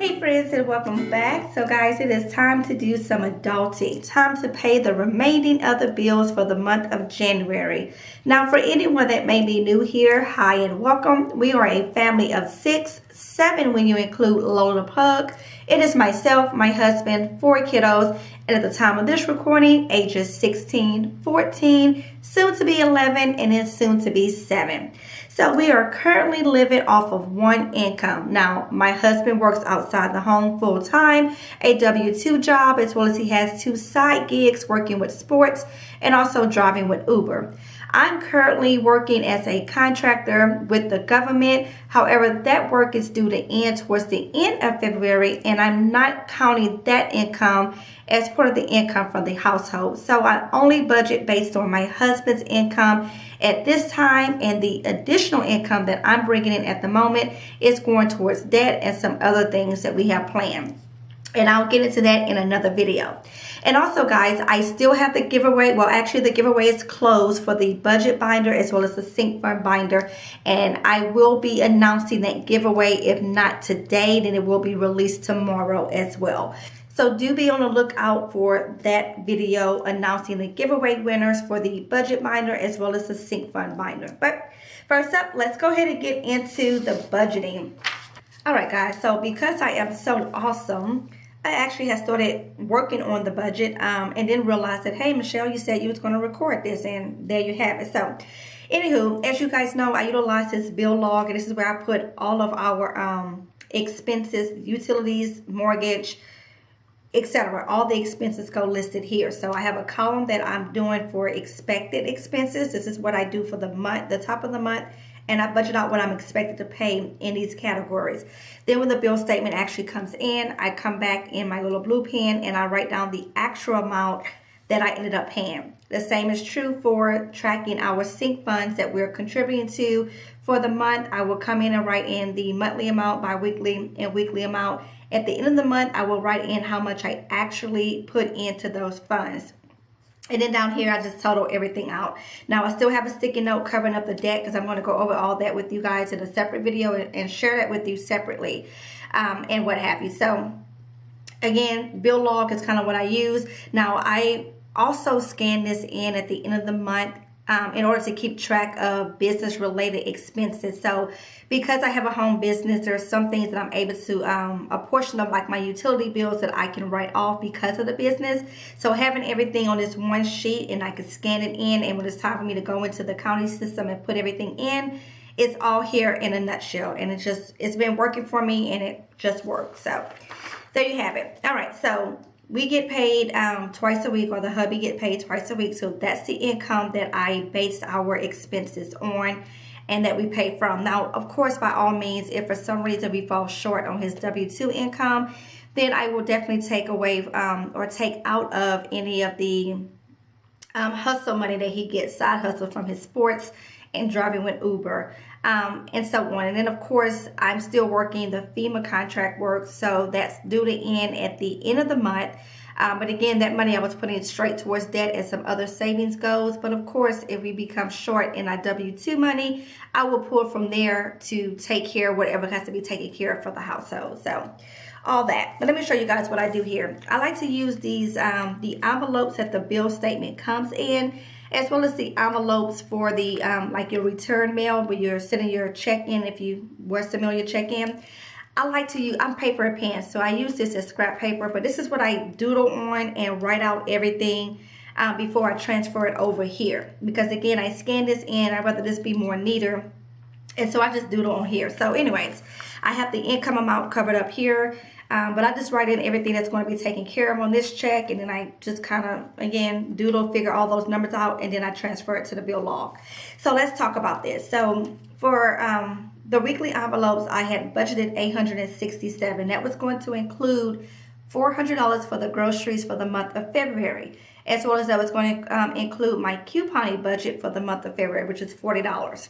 Hey friends, and welcome back. So guys, it is time to do some adulting. Time to pay the remaining of the bills for the month of January. Now for anyone that may be new here, hi and welcome. We are a family of 6, 7 when you include Lola Pug. It is myself, my husband, 4 kiddos, and at the time of this recording, ages 16, 14, soon to be 11, and then soon to be 7. So we are currently living off of one income. Now, my husband works outside the home full time, a W-2 job, as well as he has 2 side gigs working with sports and also driving with Uber. I'm currently working as a contractor with the government. However, that work is due to end towards the end of February, and I'm not counting that income as part of the income from the household. So I only budget based on my husband's income at this time, and the additional income that I'm bringing in at the moment is going towards debt and some other things that we have planned. And I'll get into that in another video. And also, guys, I still have the giveaway. Well, actually, the giveaway is closed for the budget binder as well as the sync fund binder. And I will be announcing that giveaway. If not today, then it will be released tomorrow as well. So do be on the lookout for that video announcing the giveaway winners for the budget binder as well as the sync fund binder. But first up, let's go ahead and get into the budgeting. All right, guys. So because I am so awesome, I actually have started working on the budget and then realized that, hey, Michelle, you said you was going to record this, and there you have it. So anywho, as you guys know, I utilize this bill log, and this is where I put all of our expenses, utilities, mortgage, etc. All the expenses go listed here. So I have a column that I'm doing for expected expenses. This is what I do for the month, the top of the month, and I budget out what I'm expected to pay in these categories. Then when the bill statement actually comes in, I come back in my little blue pen and I write down the actual amount that I ended up paying. The same is true for tracking our sync funds that we're contributing to for the month. I will come in and write in the monthly amount, bi-weekly, and weekly amount. At the end of the month, I will write in how much I actually put into those funds. And then down here, I just total everything out. Now, I still have a sticky note covering up the debt because I'm going to go over all that with you guys in a separate video and share that with you separately and what have you. So, again, bill log is kind of what I use. Now, I also scan this in at the end of the month in order to keep track of business-related expenses. So because I have a home business, there are some things that I'm able to, a portion of like my utility bills that I can write off because of the business. So having everything on this one sheet and I can scan it in, and when it's time for me to go into the county system and put everything in, it's all here in a nutshell. And it's been working for me, and it just works. So there you have it. All right, so we get paid twice a week, or the hubby get paid twice a week. So that's the income that I base our expenses on and that we pay from. Now, of course, by all means, if for some reason we fall short on his W-2 income, then I will definitely take away or take out of any of the hustle money that he gets, side hustle from his sports and driving with Uber. And so on. And then, of course, I'm still working the FEMA contract work, so that's due to end at the end of the month. But again, that money I was putting straight towards debt and some other savings goals. But of course, if we become short in our W-2 money, I will pull from there to take care of whatever has to be taken care of for the household. So all that. But let me show you guys what I do here. I like to use these the envelopes that the bill statement comes in, as well as the envelopes for the like your return mail where you're sending your check in if you were to mail your check in. I like to use, I'm paper and pen, so I use this as scrap paper, but this is what I doodle on and write out everything before I transfer it over here. Because again, I scan this in, I'd rather this be more neater, and so I just doodle on here. So anyways, I have the income amount covered up here. But I just write in everything that's going to be taken care of on this check, and then I just kind of, again, doodle, figure all those numbers out, and then I transfer it to the bill log. So let's talk about this. So for the weekly envelopes, I had budgeted $867. That was going to include $400 for the groceries for the month of February, as well as I was going to include my couponing budget for the month of February, which is $40.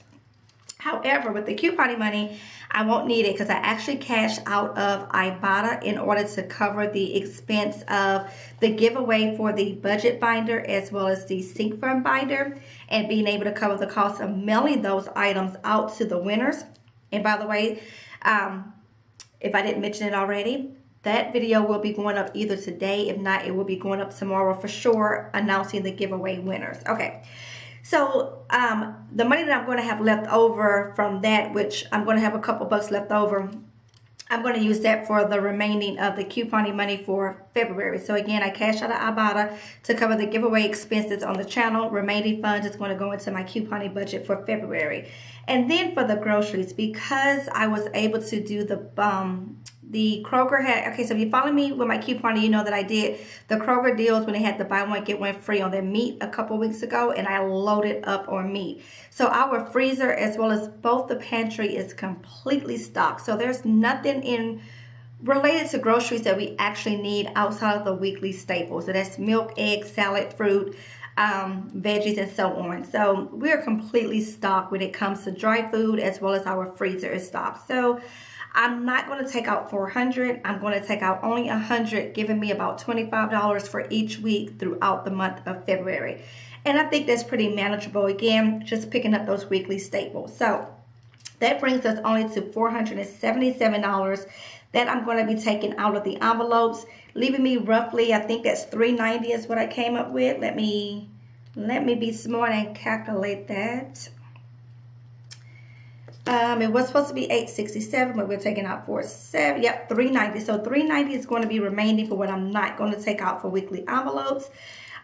However, with the couponing money, I won't need it because I actually cash out of Ibotta in order to cover the expense of the giveaway for the budget binder as well as the sync fund binder, and being able to cover the cost of mailing those items out to the winners. And by the way, if I didn't mention it already, that video will be going up either today. If not, it will be going up tomorrow for sure, announcing the giveaway winners. Okay. So the money that I'm going to have left over from that, which I'm going to have a couple bucks left over, I'm going to use that for the remaining of the couponing money for February. So again, I cashed out of Ibotta to cover the giveaway expenses on the channel. Remaining funds is going to go into my couponing budget for February. And then for the groceries, because I was able to do the Kroger had, okay, so if you follow me with my couponing, you know that I did the Kroger deals when they had the buy one, get one free on their meat a couple weeks ago, and I loaded up on meat. So our freezer as well as both the pantry is completely stocked. So there's nothing in related to groceries that we actually need outside of the weekly staples. So that's milk, eggs, salad, fruit, veggies, and so on. So we're completely stocked when it comes to dry food, as well as our freezer is stocked. So I'm not going to take out $400. I'm going to take out only $100, giving me about $25 for each week throughout the month of February. And I think that's pretty manageable. Again, just picking up those weekly staples. So that brings us only to $477 that I'm going to be taking out of the envelopes, leaving me roughly, I think that's $390 is what I came up with. Let me be smart and calculate that. It was supposed to be $867, but we're taking out $470. Yep, $390. So $390 is going to be remaining for what I'm not going to take out for weekly envelopes.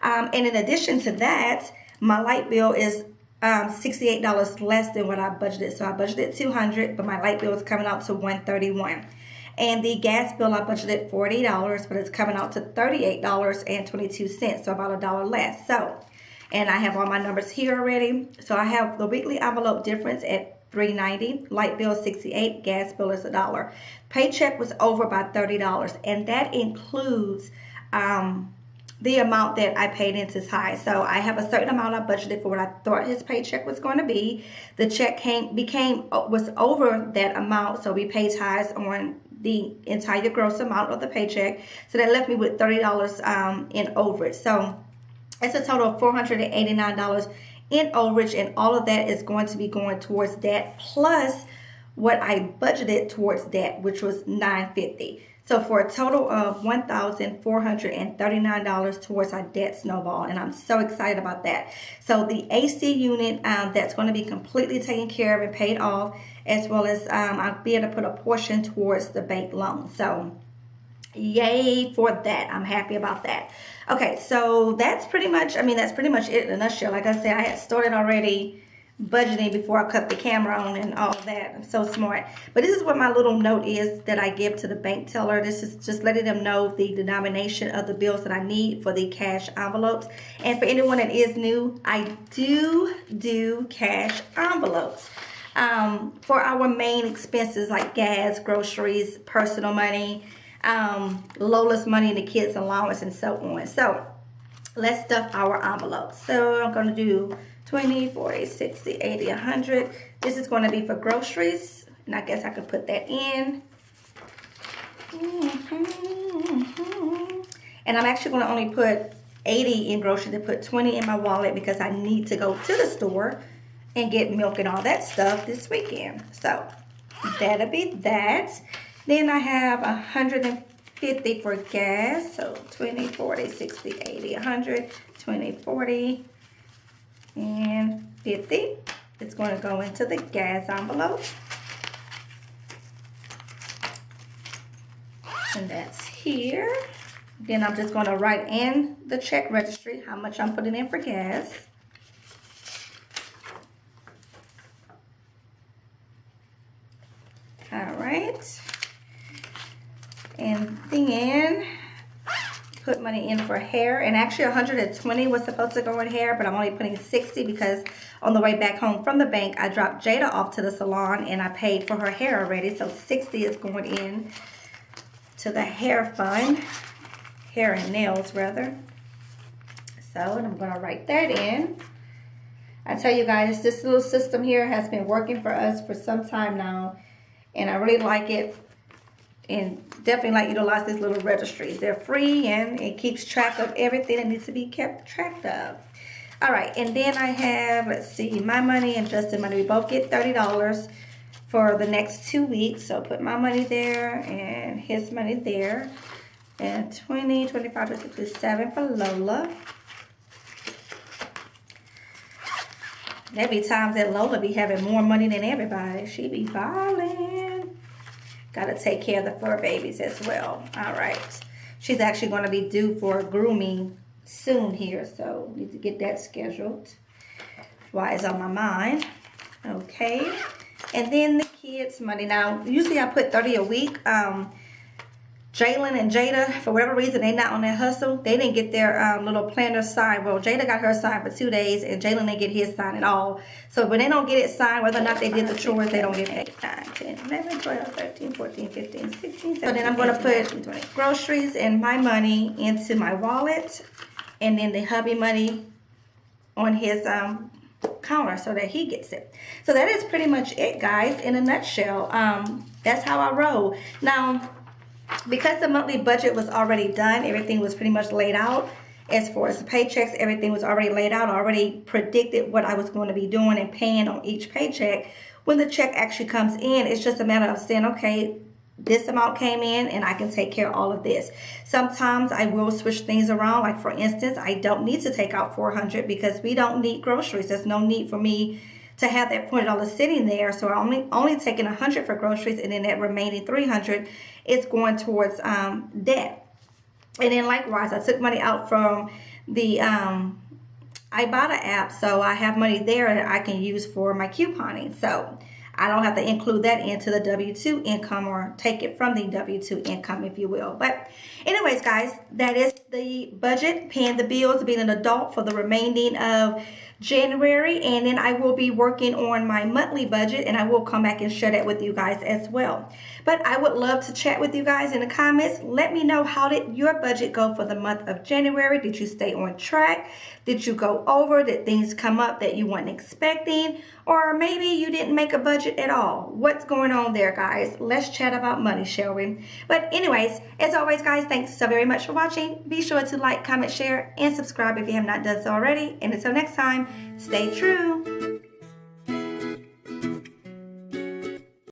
And in addition to that, my light bill is $68 less than what I budgeted. So I budgeted $200, but my light bill is coming out to $131. And the gas bill I budgeted $40, but it's coming out to $38.22. So about $1 less. So, and I have all my numbers here already. So I have the weekly envelope difference at $390, light bill $68, gas bill is $1. Paycheck was over by $30, and that includes the amount that I paid into tithes. So I have a certain amount I budgeted for what I thought his paycheck was going to be. The check was over that amount, so we paid tithes on the entire gross amount of the paycheck. So that left me with $30 in overage. So it's a total of $489 in overage, and all of that is going to be going towards that, plus what I budgeted towards that, which was $950. So for a total of $1,439 towards our debt snowball, and I'm so excited about that. So the AC unit, that's going to be completely taken care of and paid off, as well as I'll be able to put a portion towards the bank loan. So yay for that. I'm happy about that. Okay, so that's pretty much it in a nutshell. Like I said, I had started already budgeting before I cut the camera on and all of that. I'm so smart. But this is what my little note is that I give to the bank teller. This is just letting them know the denomination of the bills that I need for the cash envelopes. And for anyone that is new, I do cash envelopes for our main expenses like gas, groceries, personal money, Lola's money, and the kids' allowance, and so on. So let's stuff our envelopes. So I'm going to do 20, 40, 60, 80, 100. This is going to be for groceries, and I guess I could put that in. And I'm actually going to only put 80 in groceries and put 20 in my wallet because I need to go to the store and get milk and all that stuff this weekend. So that'll be that. Then I have 150 for gas. So 20, 40, 60, 80, 100, 20, 40, and 50. It's going to go into the gas envelope. And that's here. Then I'm just going to write in the check registry how much I'm putting in for gas. All right. And then put money in for hair. And actually 120 was supposed to go in hair, but I'm only putting 60 because on the way back home from the bank, I dropped Jada off to the salon and I paid for her hair already. So 60 is going in to the hair fund. Hair and nails, rather. So, and I'm going to write that in. I tell you guys, this little system here has been working for us for some time now. And I really like it. And definitely like utilize these little registries. They're free and it keeps track of everything that needs to be kept track of. All right, and then I have, let's see, my money and Justin money. We both get $30. for the next 2 weeks. So put my money there and his money there. And 20, 25, 26, 27 for Lola. There be times that Lola be having more money than everybody. She be balling. Gotta take care of the fur babies as well. All right. She's actually going to be due for grooming soon here. So need to get that scheduled. Why it's on my mind. Okay. And then the kids' money. Now, usually I put 30 a week. Jalen and Jada, for whatever reason, they not on that hustle. They didn't get their little planner signed. Well, Jada got her signed for 2 days, and Jalen didn't get his signed at all. So when they don't get it signed, whether or not they did the chores, they don't get paid. 9, 10, 11, 12, 13, 14, 15, 16, 17, so then I'm going to put 20 groceries and my money into my wallet, and then the hubby money on his counter so that he gets it. So that is pretty much it, guys, in a nutshell. That's how I roll. Now, because the monthly budget was already done, everything was pretty much laid out. As far as the paychecks, everything was already laid out. I already predicted what I was going to be doing and paying on each paycheck. When the check actually comes in, it's just a matter of saying, okay, this amount came in and I can take care of all of this. Sometimes I will switch things around. Like for instance, I don't need to take out $400 because we don't need groceries. There's no need for me to have that $40 sitting there. So I'm only taking $100 for groceries, and then that remaining $300 is going towards debt. And then likewise, I took money out from the Ibotta app, so I have money there that I can use for my couponing. So I don't have to include that into the W-2 income or take it from the W-2 income, if you will. But anyways, guys, that is the budget, paying the bills, being an adult for the remaining of January. And then I will be working on my monthly budget, and I will come back and share that with you guys as well. But I would love to chat with you guys in the comments. Let me know, how did your budget go for the month of January? Did you stay on track? Did you go over? Did things come up that you weren't expecting? Or maybe you didn't make a budget at all. What's going on there, guys? Let's chat about money, shall we? But anyways, as always, guys, thanks so very much for watching. Be sure to like, comment, share, and subscribe if you have not done so already. And until next time, stay true.